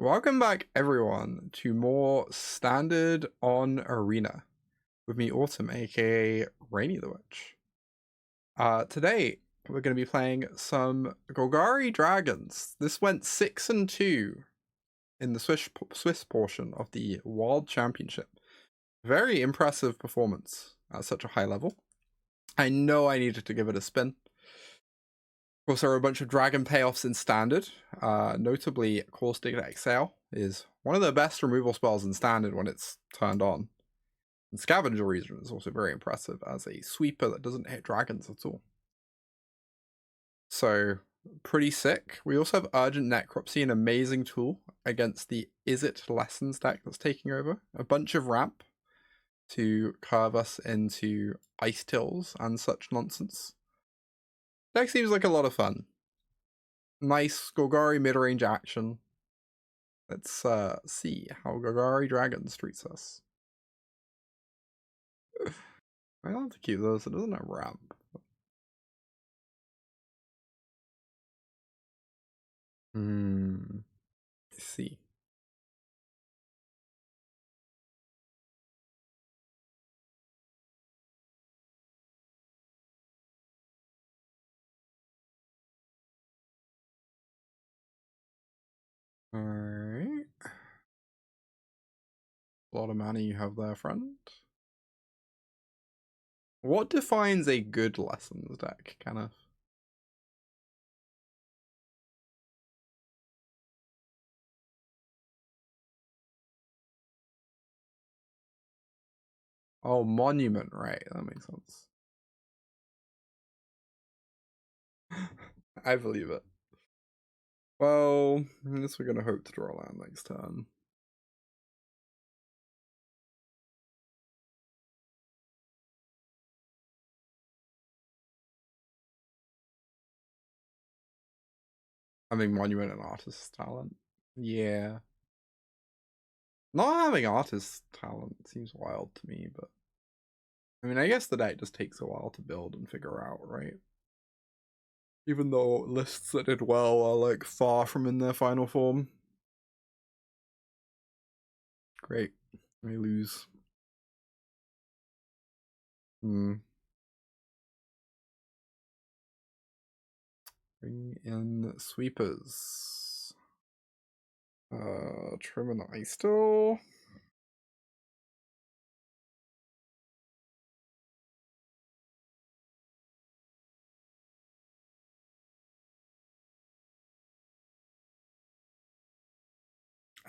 Welcome back, everyone, to more Standard on Arena with me, Autumn, aka Rainy the Witch. Today we're going to be playing some Golgari Dragons. This went 6-2 in the Swiss portion of the World Championship. Very impressive performance at such a high level. I know I needed to give it a spin. Of course, there are a bunch of dragon payoffs in Standard. Notably, Caustic Exhale is one of the best removal spells in Standard when it's turned on. And Scavenger Regent is also very impressive as a sweeper that doesn't hit dragons at all. So, pretty sick. We also have Urgent Necropsy, an amazing tool against the Is It Lessons deck that's taking over. A bunch of ramp to curve us into Icetills and such nonsense. Deck seems like a lot of fun. Nice Golgari mid-range action. Let's see how Golgari Dragons treats us. I have to keep those, it doesn't have ramp. Let's see. Alright. A lot of mana you have there, friend. What defines a good lessons deck, Kenneth? Oh, Monument, right. That makes sense. I believe it. Well, I guess we're gonna hope to draw land next turn. Having Monument and Artist talent. Yeah. Not having Artist talent seems wild to me, but I mean, I guess the deck just takes a while to build and figure out, right? Even though lists that did well are like far from in their final form. Great. We lose. Bring in sweepers. Trim and Icetill.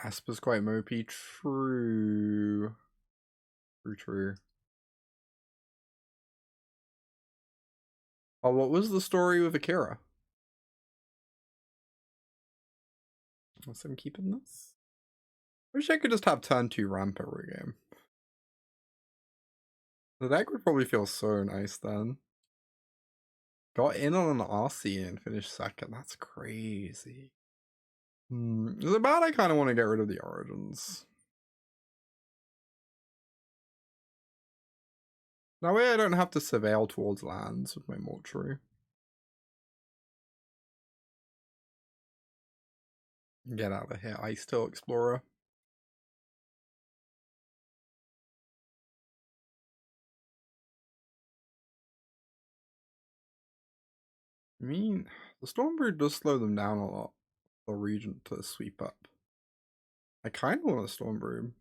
Asper's quite mopey. True. True. Oh, what was the story with Akira? Unless I'm keeping this. Wish I could just have turn 2 ramp every game. The deck would probably feel so nice then. Got in on an RC and finished second. That's crazy. Is it bad? I kind of want to get rid of the Origins. That way I don't have to surveil towards lands with my Mortuary. Get out of here, Icetill Explorer. I mean, the Stormbrood does slow them down a lot. The Regent to sweep up. I kind of want a Stormbrood.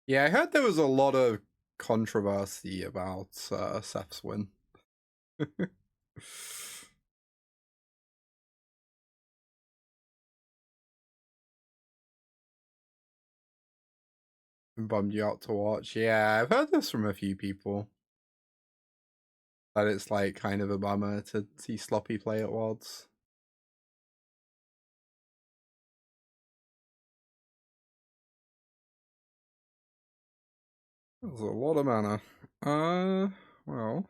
Yeah, I heard there was a lot of controversy about Seth's win. Bummed you out to watch. Yeah, I've heard this from a few people. That it's like kind of a bummer to see Sloppy play at Worlds. There's a lot of mana. Well.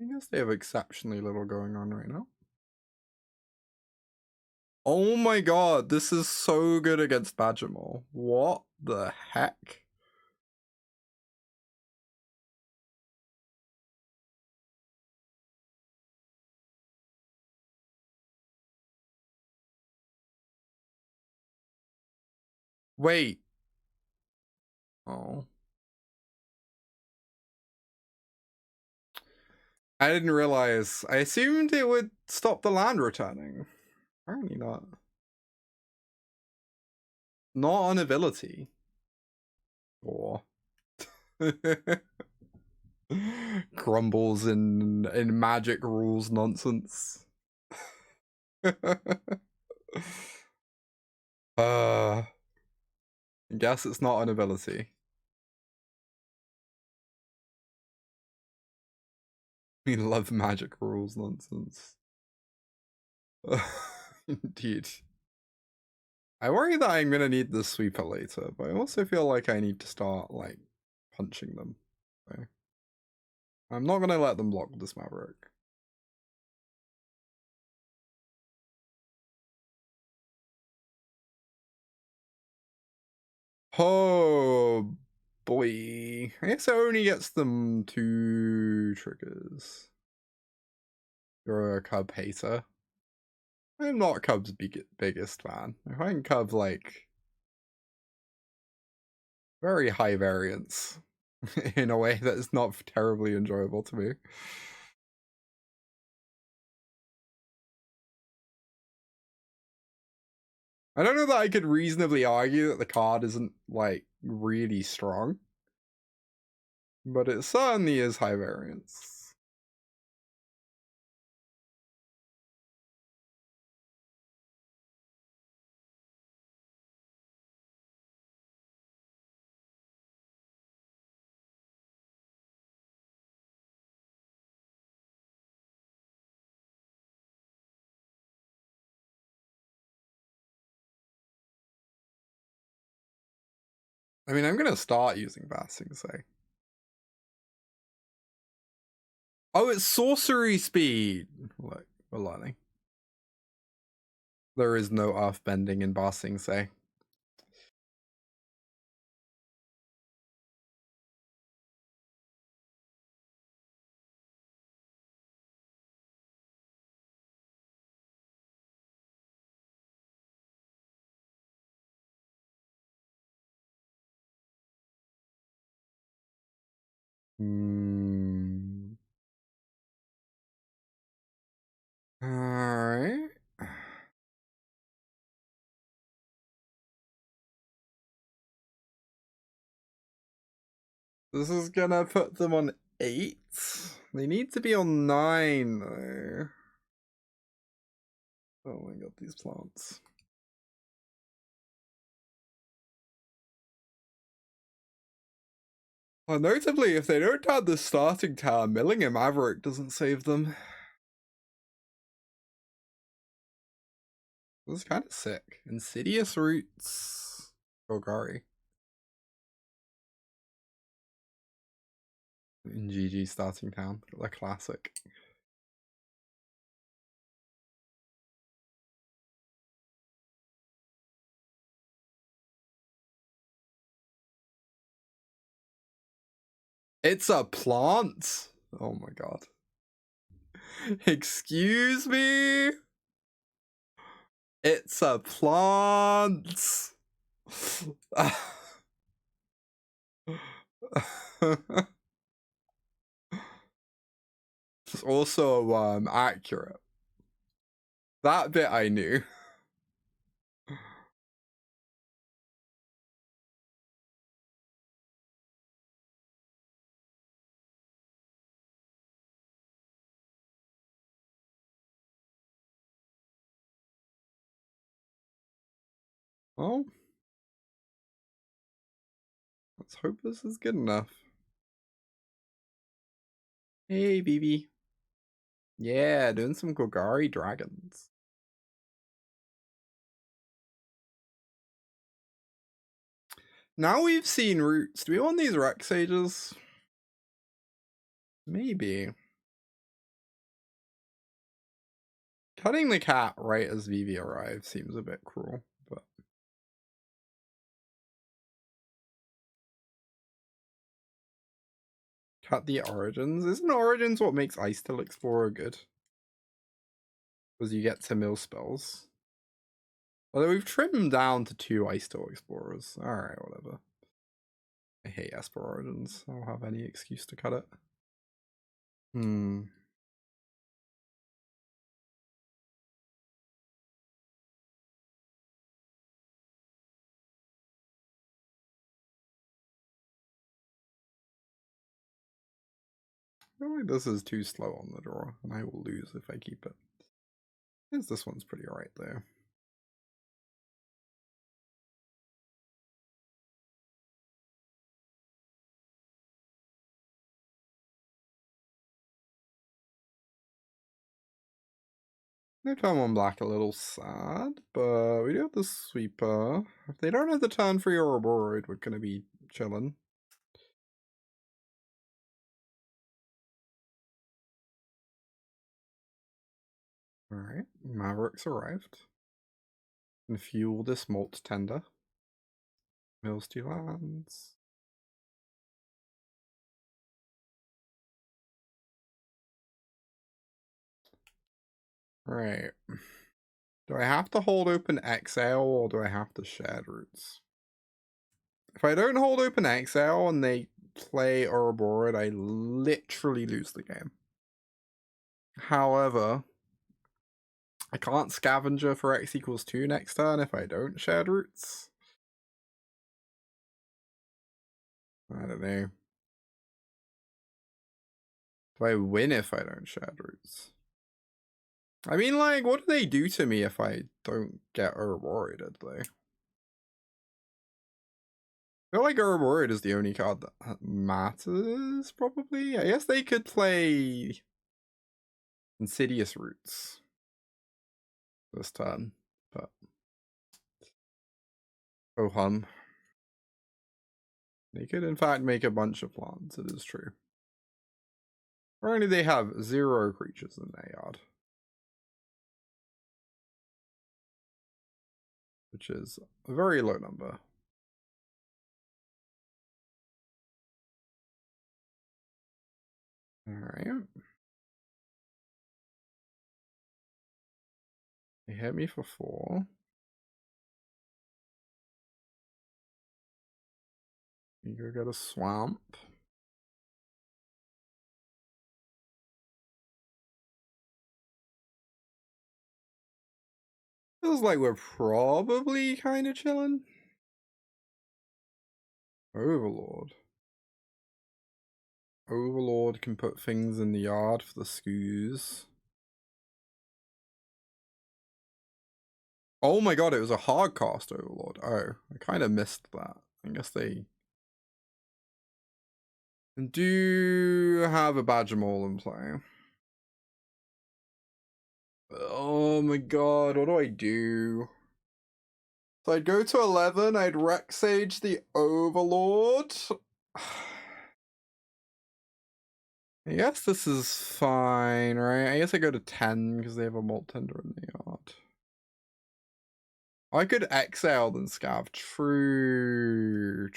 I guess they have exceptionally little going on right now. Oh my god, this is so good against Badgermore. What the heck? Wait. Oh. I didn't realize. I assumed it would stop the land returning. Apparently not. Not on ability. Or grumbles in magic rules nonsense. I guess it's not an ability. We love magic rules nonsense. Indeed. I worry that I'm gonna need the sweeper later, but I also feel like I need to start, like, punching them. So I'm not gonna let them block this Maverick. Oh boy. I guess it only gets them 2 triggers. You're a Cub hater. I'm not Cub's biggest fan. I find Cub, like, very high variance in a way that is not terribly enjoyable to me. I don't know that I could reasonably argue that the card isn't, like, really strong, but it certainly is high variance. I mean, I'm gonna start using Basing Say. Oh, it's sorcery speed! Look, we're learning. There is no earthbending in Basing Say. Alright. This is gonna put them on 8. They need to be on 9, though. Oh my god, these plants. Well, notably, if they don't have the starting tower, milling a Maverick doesn't save them. This is kind of sick. Insidious Roots. Golgari. In GG starting town. The classic. It's a plant? Oh my god. Excuse me? It's a plant! It's also accurate. That bit I knew. Well, let's hope this is good enough. Hey, BB. Yeah, doing some Golgari dragons. Now we've seen roots. Do we want these Rex Sages? Maybe. Cutting the cat right as Vivi arrives seems a bit cruel, but... Cut the Origins. Isn't Origins what makes Icetill Explorer good? Because you get to mill spells. Although we've trimmed them down to 2 Icetill Explorers. Alright, whatever. I hate Esper Origins. I don't have any excuse to cut it. I feel like this is too slow on the draw, and I will lose if I keep it. I guess this one's pretty alright though. No turn 1 black, a little sad, but we do have the sweeper. If they don't have the turn for your Overlord, we're gonna be chilling. Alright, Maverick's arrived. And fuel this Malt Tender. Mills 2 lands. Right. Do I have to hold open Exhale or do I have to Shared Roots? If I don't hold open Exhale and they play Ouroboros, I literally lose the game. However, I can't Scavenger for X equals 2 next turn if I don't Shared Roots. I don't know. Do I win if I don't Shared Roots? I mean, like, what do they do to me if I don't get Ouroboros, though? I feel like Ouroboros is the only card that matters, probably. I guess they could play Insidious Roots this turn, but... Oh hum. They could, in fact, make a bunch of plants, it is true. Or only they have 0 creatures in their yard. Which is a very low number. Alright. They hit me for 4. You go get a swamp. Feels like we're probably kind of chilling. Overlord. Overlord can put things in the yard for the scoos. Oh my god, it was a hard cast Overlord. Oh, I kind of missed that. I guess they do have a Badge of Maul in play. Oh my god, what do I do? So I'd go to 11, I'd Rec Sage the Overlord. I guess this is fine, right? I guess I go to 10 because they have a Malt Tender in the yard. I could exile then scav. True.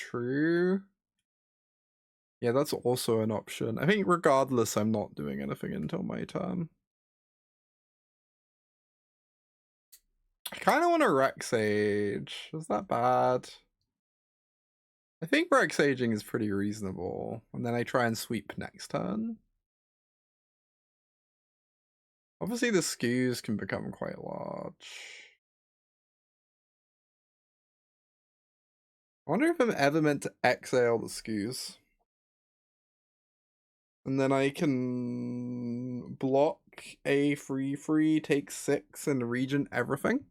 Yeah, that's also an option. I think regardless, I'm not doing anything until my turn. I kind of want to Rec Sage. Is that bad? I think Rec Saging is pretty reasonable. And then I try and sweep next turn. Obviously the skews can become quite large. I wonder if I'm ever meant to exile the skews. And then I can block a free, take 6, and Regent everything.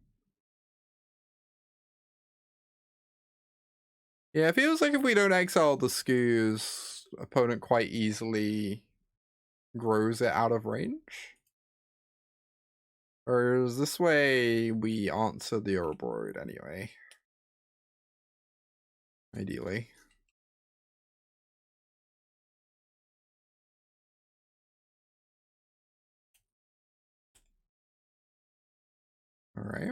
Yeah, it feels like if we don't exile the skews, opponent quite easily grows it out of range. Or is this way we answer the Ouroboros anyway? Ideally. All right.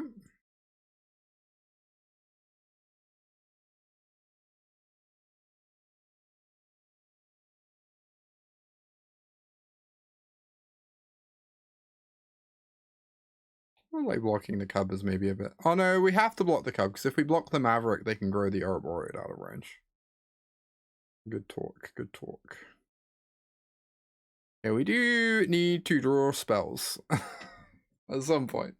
I like blocking the cub is maybe a bit... Oh no, we have to block the cub, because if we block the Maverick, they can grow the Overlord out of range. Good talk, good talk. Yeah, we do need to draw spells at some point.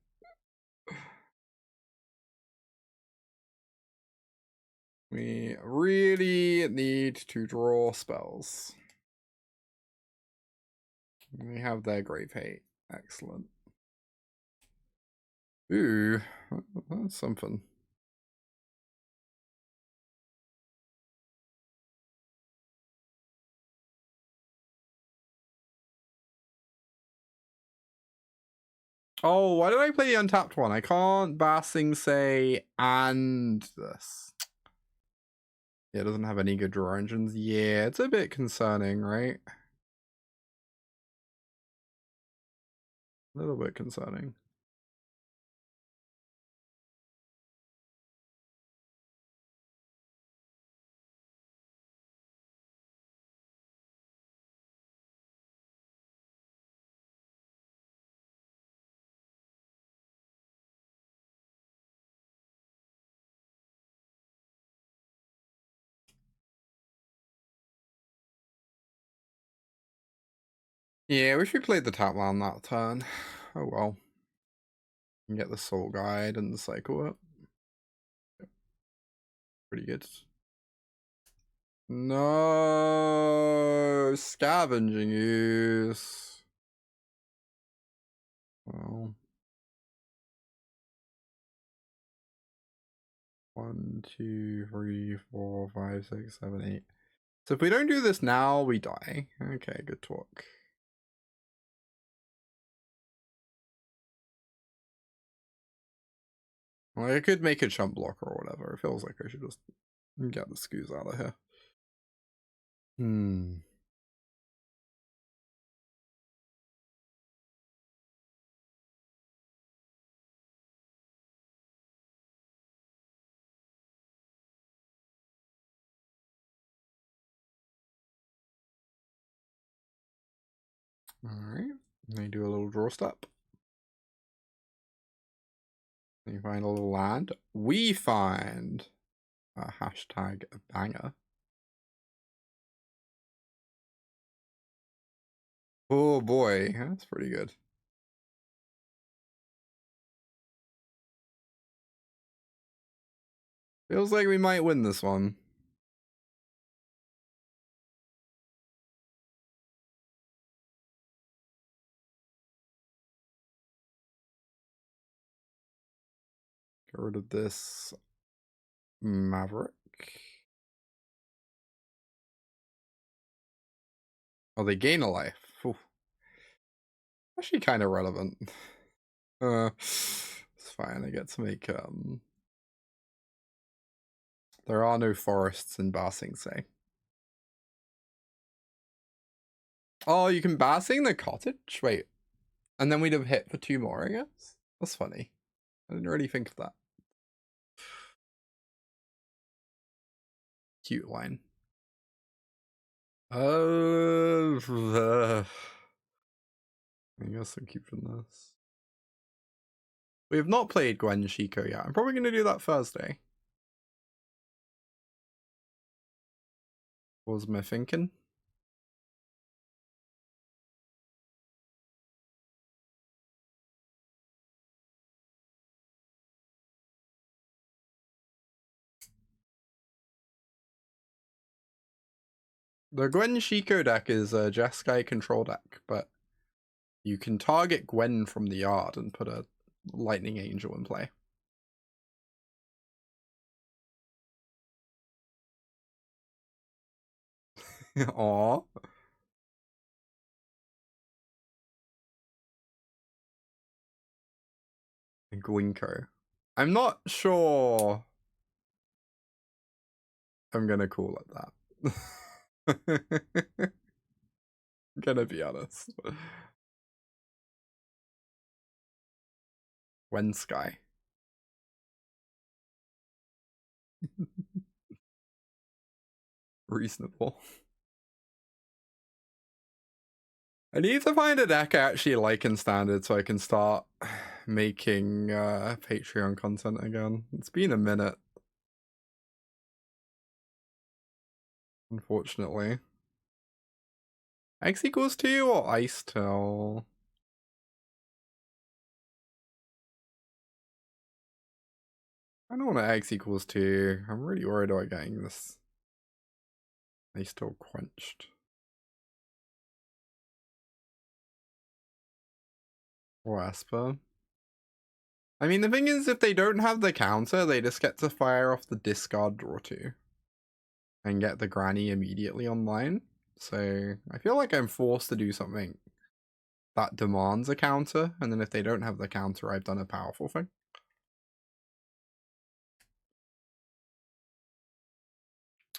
We really need to draw spells. We have their Grave Hate. Excellent. Ooh, that's something. Oh, why did I play the untapped one? I can't Basing say and this. Yeah, it doesn't have any good draw engines. Yeah, it's a bit concerning, right? A little bit concerning. Yeah, I wish we played the top land that turn. Oh well. You can get the Soul Guide and cycle it. Pretty good. No, Scavenging Ooze. Well, 1, 2, 3, 4, 5, 6, 7, 8. So if we don't do this now, we die. Okay, good talk. Well, I could make a chump blocker or whatever. It feels like I should just get the scoos out of here. Alright. They do a little draw step. You find a little land. We find a hashtag banger. Oh boy, that's pretty good. Feels like we might win this one. Get rid of this Maverick. Oh, they gain a life. Ooh. Actually kind of relevant. It's fine, I get to make there are no forests in Basing Say. Oh, you can Basing the cottage? Wait. And then we'd have hit for 2 more, I guess? That's funny. I didn't really think of that. Cute line. I guess I'm keeping this. We have not played Gwen Shiko yet. I'm probably going to do that Thursday. What was my thinking? The Gwen Shiko deck is a Jeskai control deck, but you can target Gwen from the yard and put a Lightning Angel in play. Aww. Gwinko. I'm not sure I'm gonna call it that. I'm gonna be honest. Gwen Sky. Reasonable. I need to find a deck I actually like in Standard so I can start making Patreon content again. It's been a minute. Unfortunately. X equals 2 or Icetill? I don't want X equals 2. I'm really worried about getting this Icetill quenched. Or Esper. I mean, the thing is, if they don't have the counter, they just get to fire off the discard draw 2. And get the granny immediately online. So I feel like I'm forced to do something that demands a counter, and then if they don't have the counter, I've done a powerful thing.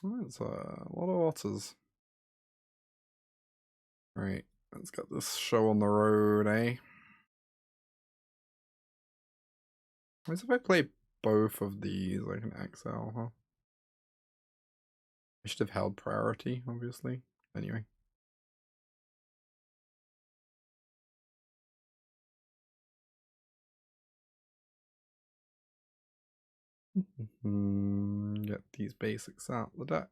That's a lot of otters. Right, let's get this show on the road, eh? What if I play both of these? I can exile, huh? I should have held priority, obviously. Anyway. Get these basics out the deck.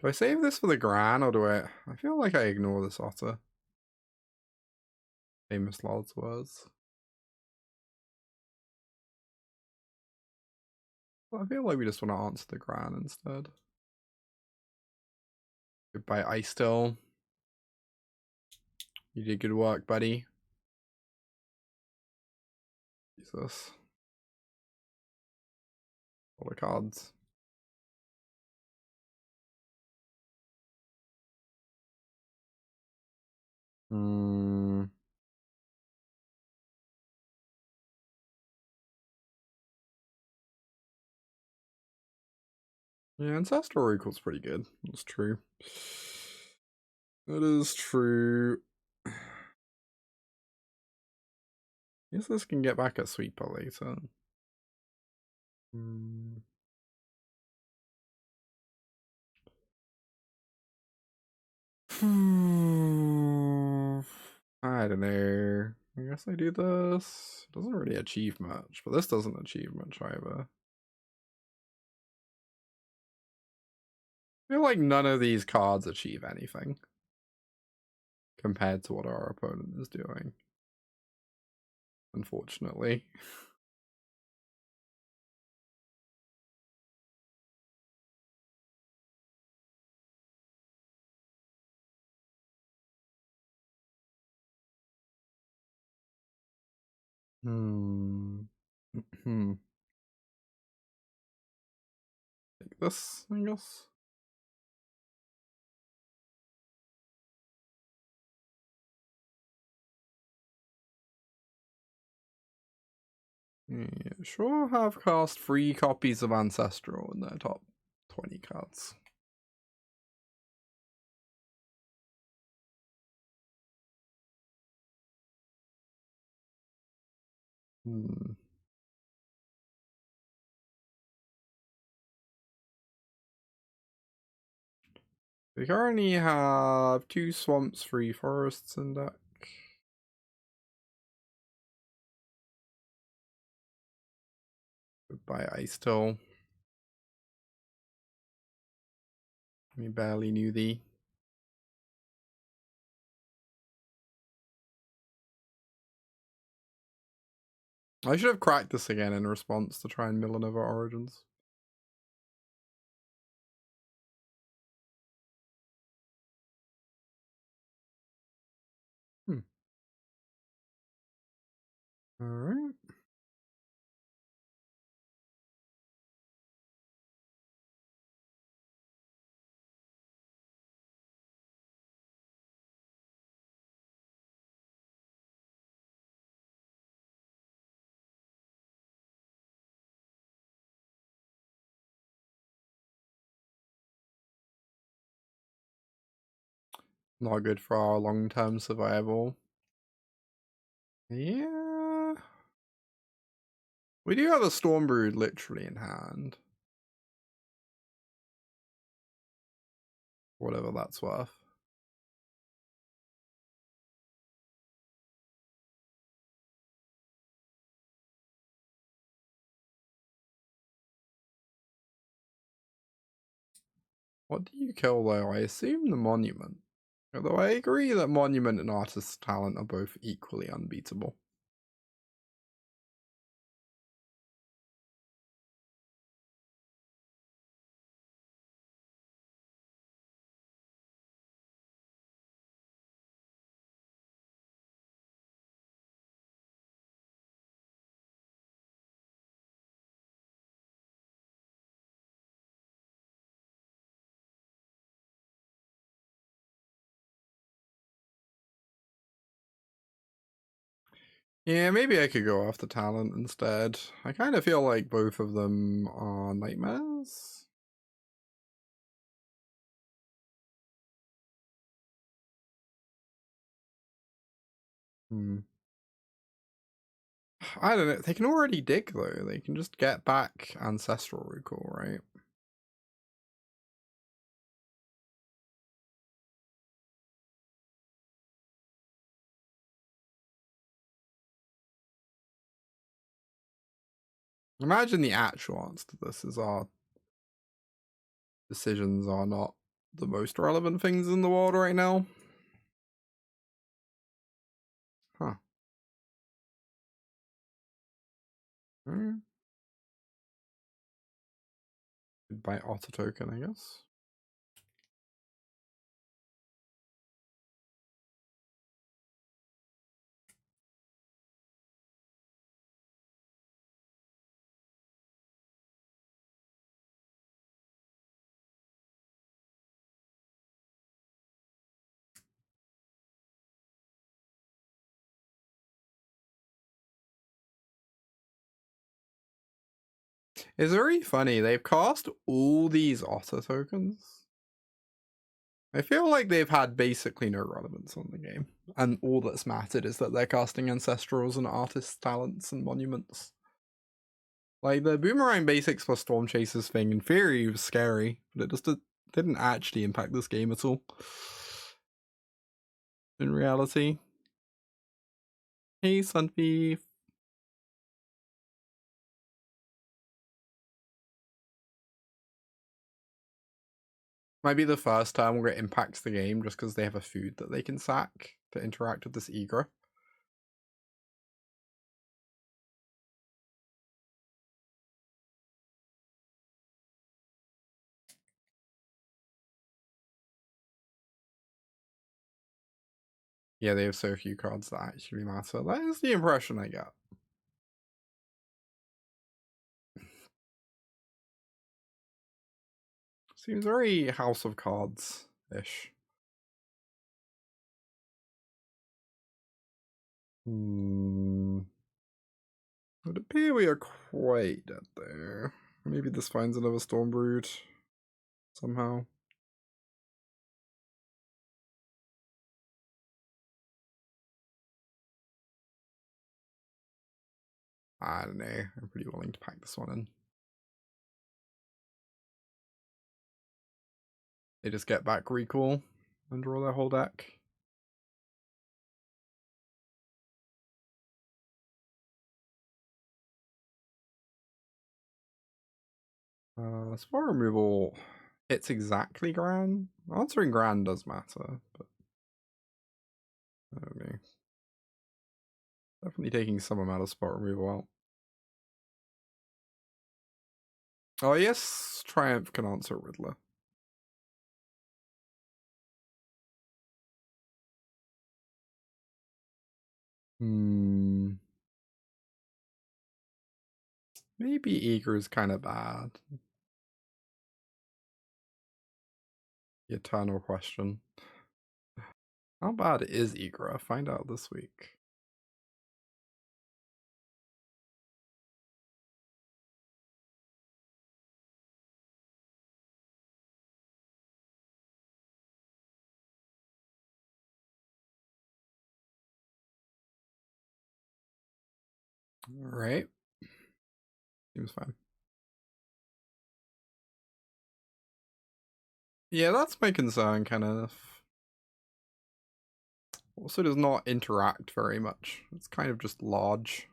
Do I save this for the Gran, or do I feel like I ignore this otter. Famous Lord's words. Well, I feel like we just want to answer the Gran instead. Goodbye, Icetill. You did good work, buddy. Jesus. All the cards. Yeah, Ancestral Recall's pretty good. That's true. That is true. I guess this can get back at Sweeper later. I don't know. I guess I do this. It doesn't really achieve much, but this doesn't achieve much either. I feel like none of these cards achieve anything compared to what our opponent is doing. Unfortunately. Take this, I guess. Yeah, sure have cast 3 copies of Ancestral in their top 20 cards. We currently have 2 swamps, 3 forests in deck. Goodbye, Icetill. We barely knew thee. I should have cracked this again in response to try and mill another Origins. Alright. Not good for our long-term survival. Yeah. We do have a Stormbrood literally in hand. Whatever that's worth. What do you kill though? I assume the Monument. Although I agree that Monument and Artist's Talent are both equally unbeatable. Yeah, maybe I could go after Talent instead. I kind of feel like both of them are nightmares. I don't know. They can already dig though. They can just get back Ancestral Recall, right? Imagine the actual answer to this is our decisions are not the most relevant things in the world right now. Huh. By auto token, I guess. It's very funny. They've cast all these auto tokens. I feel like they've had basically no relevance on the game. And all that's mattered is that they're casting Ancestrals and Artist Talents and Monuments. Like, the Boomerang Basics plus Storm Chasers thing, in theory, was scary, but it just didn't actually impact this game at all. In reality. Hey, Sun Thief. Might be the first time where it impacts the game just because they have a food that they can sack to interact with this Ygra. Yeah, they have so few cards that actually matter. That is the impression I get. Seems very House of Cards-ish. It would appear we are quite dead there. Maybe this finds another Stormbrood somehow. I don't know. I'm pretty willing to pack this one in. They just get back recall and draw their whole deck. Spell removal hits exactly Grand. Answering Grand does matter, but I don't know. Definitely taking some amount of spell removal out. Oh yes, Triumph can answer Riddler. Maybe Ygra is kind of bad. The eternal question. How bad is Ygra? Find out this week. Alright. Seems fine. Yeah, that's my concern, kind of. Also does not interact very much. It's kind of just large.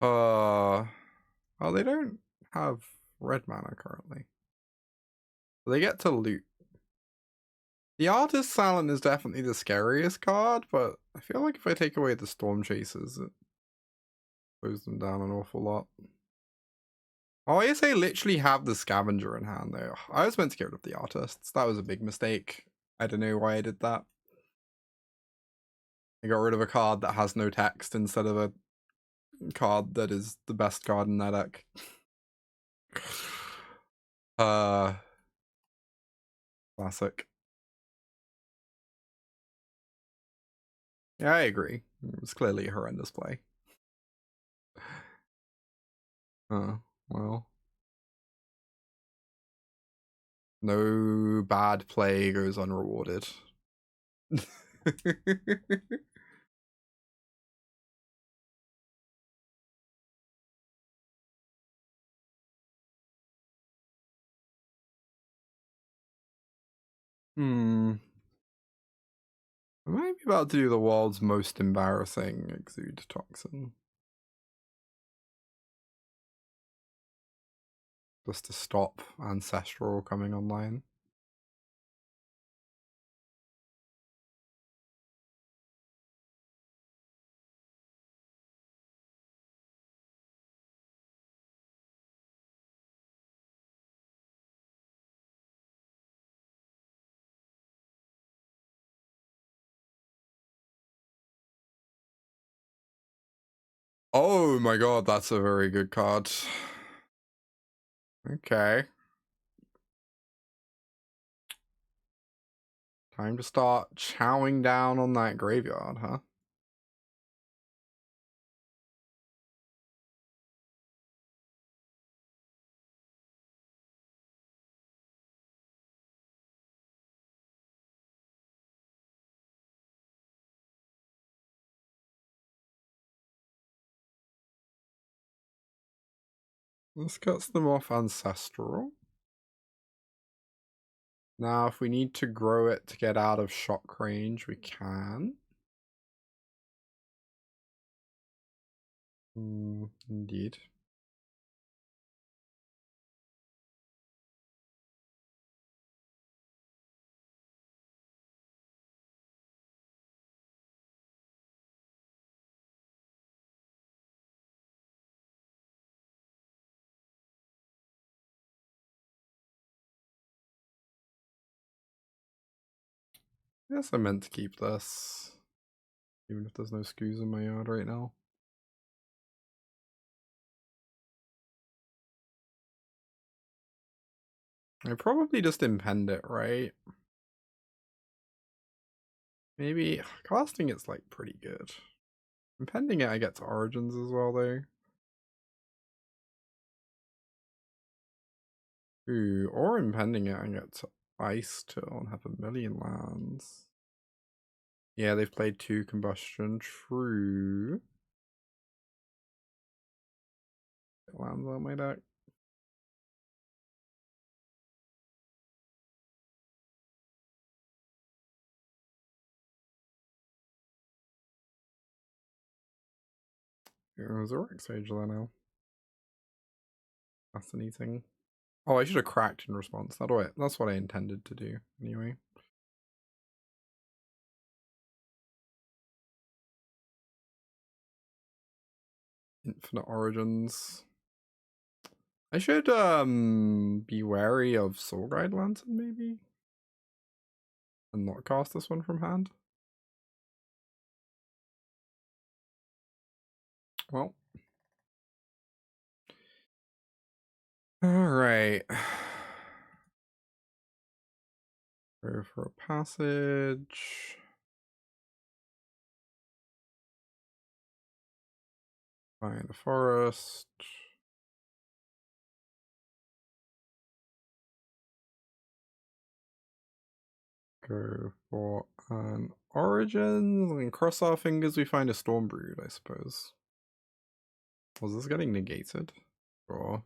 Oh, they don't have red mana currently. They get to loot. The Artist Silent is definitely the scariest card, but I feel like if I take away the Storm Chasers, it slows them down an awful lot. Oh, I guess I literally have the Scavenger in hand, though. I was meant to get rid of the Artists. That was a big mistake. I don't know why I did that. I got rid of a card that has no text instead of a card that is the best card in that deck. Classic. Yeah, I agree. It was clearly a horrendous play. Well. No bad play goes unrewarded. I might be about to do the world's most embarrassing Exude Toxin. Just to stop Ancestral coming online. Oh my god, that's a very good card. Okay. Time to start chowing down on that graveyard, huh? This cuts them off Ancestral. Now, if we need to grow it to get out of shock range, we can. Indeed. I guess I meant to keep this, even if there's no scoos in my yard right now. I probably just impend it, right? Maybe casting it's like pretty good. Impending it, I get to Origins as well, though. Ooh, or impending it, I get to Icetill and have a million lands. Yeah, they've played 2 Combustion. True. Get lands on my deck. Resurrect Sage there now. Fascinating. Oh, I should have cracked in response. That's what I intended to do, anyway. Infinite Origins. I should be wary of Soul Guide Lantern, maybe? And not cast this one from hand? Well. Alright. Go for a passage. Find the forest. Go for an Origins and cross our fingers we find a Stormbrood, I suppose. Was this getting negated? Sure.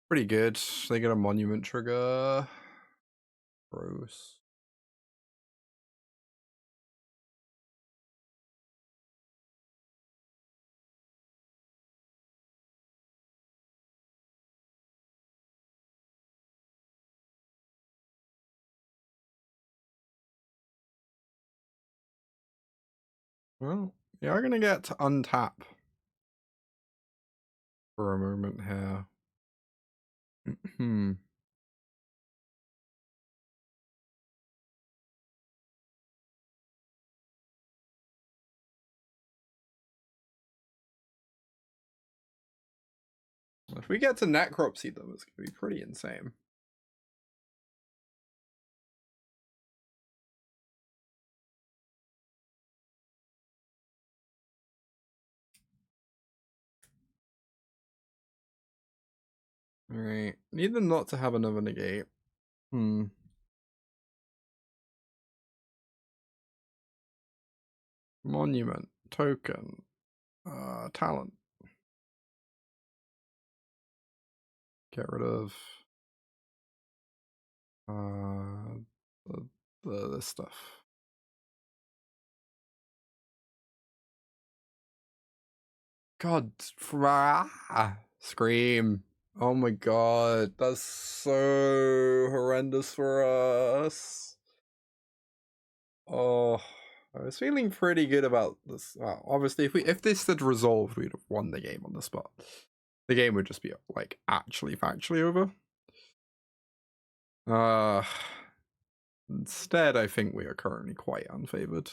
Pretty good. They get a monument trigger. Gross. Well, we are going to get to untap for a moment here. If we get to Necropsy, though, it's going to be pretty insane. Alright. Need them not to have another negate. Monument. Token. Talent. Get rid of this stuff. God, Scream. Oh my god, that's so horrendous for us. Oh, I was feeling pretty good about this. Well, obviously, if this had resolved, we'd have won the game on the spot. The game would just be like actually factually over. Instead, I think we are currently quite unfavored.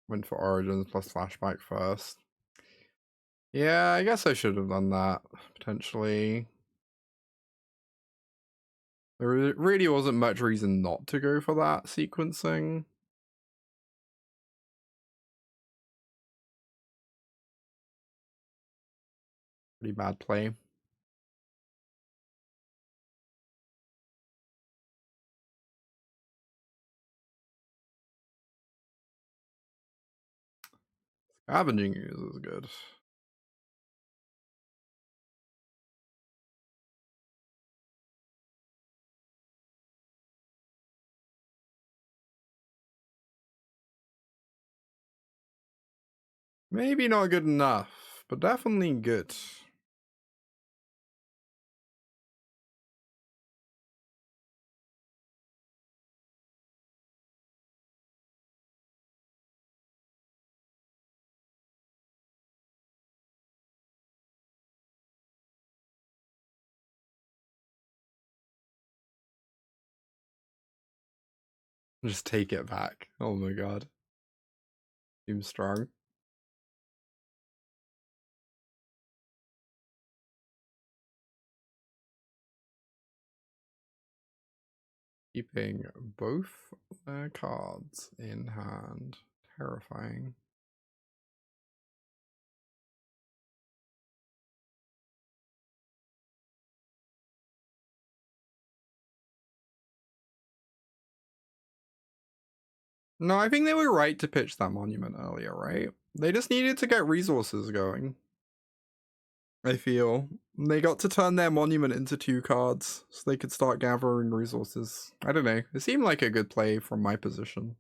Went for Origins plus Flashback first. Yeah, I guess I should have done that, potentially. There really wasn't much reason not to go for that sequencing. Pretty bad play. Scavenging Ooze is good. Maybe not good enough, but definitely good. Just take it back. Oh my god. Seems strong. Keeping both their cards in hand. Terrifying. No, I think they were right to pitch that monument earlier, right? They just needed to get resources going. I feel. They got to turn their monument into 2 cards, so they could start gathering resources. I don't know. It seemed like a good play from my position.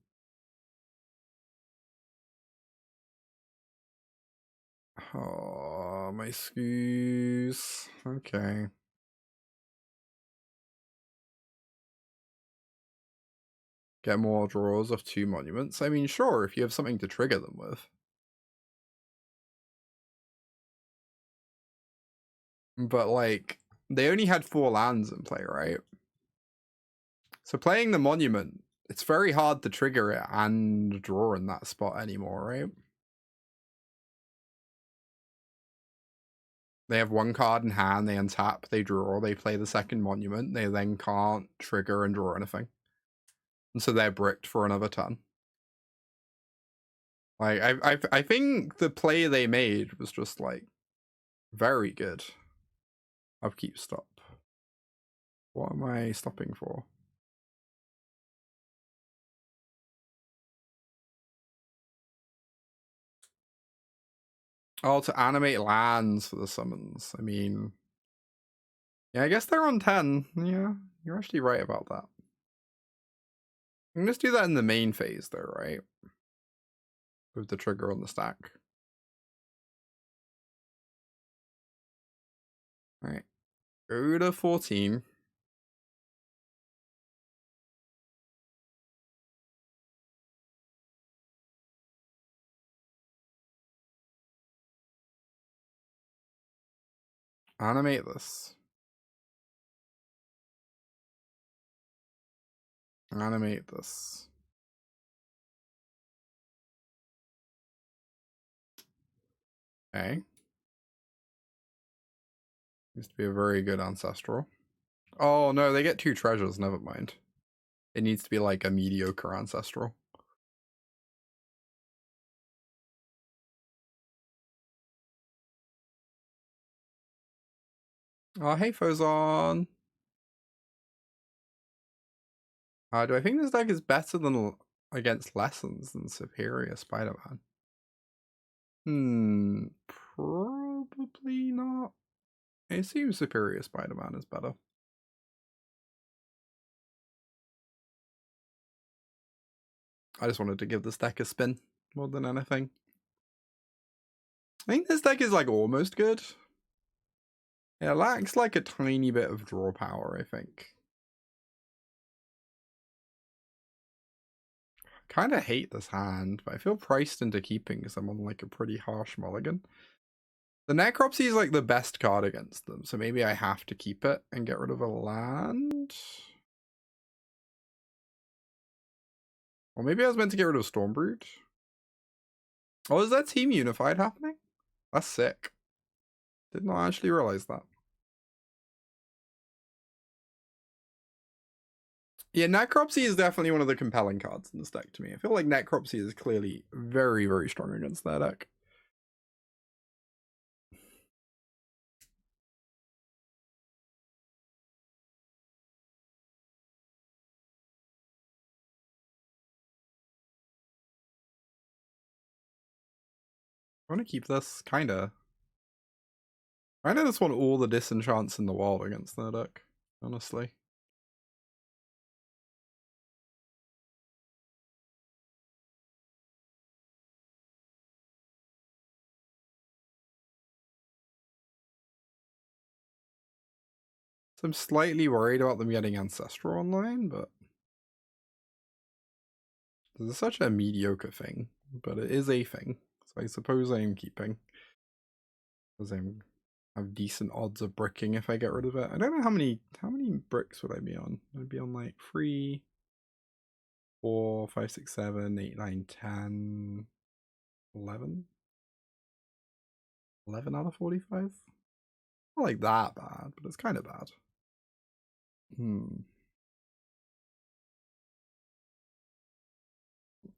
Oh, my scoos. Okay. Get more draws of 2 monuments. I mean, sure, if you have something to trigger them with. But, like, they only had 4 lands in play, right? So playing the monument, it's very hard to trigger it and draw in that spot anymore, right? They have 1 card in hand, they untap, they draw, they play the second monument, they then can't trigger and draw anything. And so they're bricked for another turn. Like, I think the play they made was just, like, very good. Upkeep stop. What am I stopping for? Oh, to animate lands for the summons. I mean, yeah, I guess they're on 10. Yeah, you're actually right about that. I can just do that in the main phase though, right? With the trigger on the stack. Alright. Go to 14. Animate this. Animate this. Okay. Used to be a very good ancestral. Oh no, they get 2 treasures, never mind. It needs to be like a mediocre ancestral. Oh, hey Fozon. Do I think this deck is better than against Lessons than Superior Spider-Man? Probably not. It seems Superior Spider-Man is better. I just wanted to give this deck a spin more than anything. I think this deck is like almost good. It lacks like a tiny bit of draw power, I think. Kind of hate this hand, but I feel priced into keeping because I'm on like a pretty harsh mulligan. The Necropsy is like the best card against them, so maybe I have to keep it and get rid of a land. Or maybe I was meant to get rid of Stormbrood. Oh, is that Team Unified happening? That's sick. Did not actually realize that. Yeah, Necropsy is definitely one of the compelling cards in this deck to me. I feel like Necropsy is clearly very, very strong against that deck. I want to keep this, kinda. I just want all the disenchants in the world against that deck, honestly. So I'm slightly worried about them getting Ancestral online, but this is such a mediocre thing, but it is a thing. So I suppose I am keeping. Because I have decent odds of bricking if I get rid of it. I don't know how many bricks would I be on? I'd be on like 3, 4, 5, 6, 7, 8, 9, 10, 11? 11 out of 45? Not like that bad, but it's kind of bad.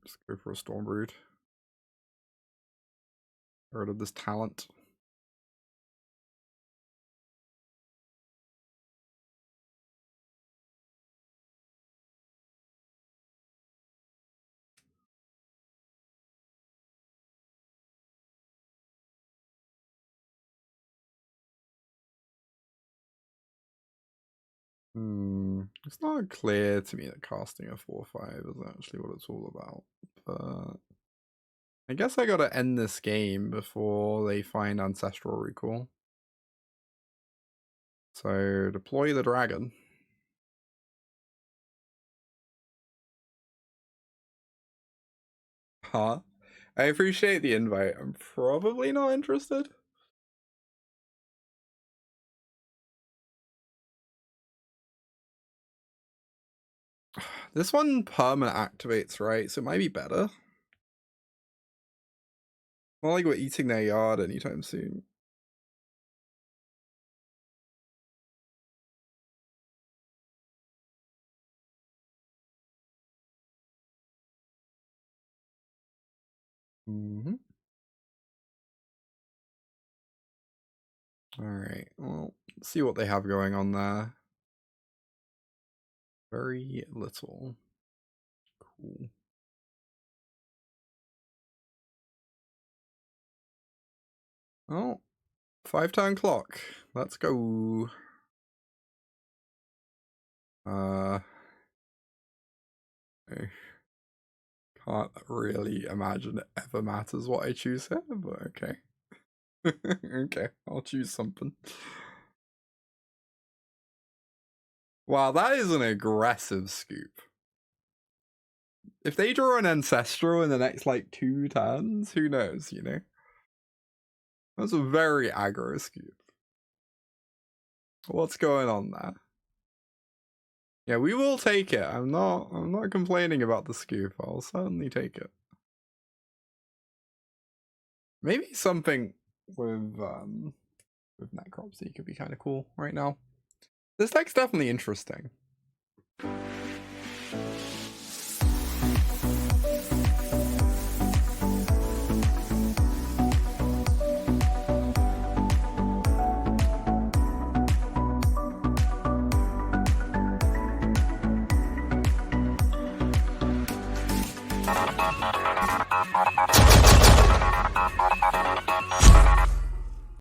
Just go for a Stormbrood. Get rid of this talent. It's not clear to me that casting a 4/5 is actually what it's all about, but I guess I gotta end this game before they find Ancestral Recall. So deploy the dragon. Huh? I appreciate the invite. I'm probably not interested. This one permanent activates, right? So it might be better. Not like we're eating their yard anytime soon. Alright, well, let's see what they have going on there. Very little. Cool. Oh, 5-turn clock. Let's go. I can't really imagine it ever matters what I choose here, but okay. Okay, I'll choose something. Wow, that is an aggressive scoop. If they draw an Ancestral in the next, like, 2 turns, who knows, you know? That's a very aggro scoop. What's going on there? Yeah, we will take it. I'm not complaining about the scoop. I'll certainly take it. Maybe something with Necropsy could be kind of cool right now. This deck's definitely interesting.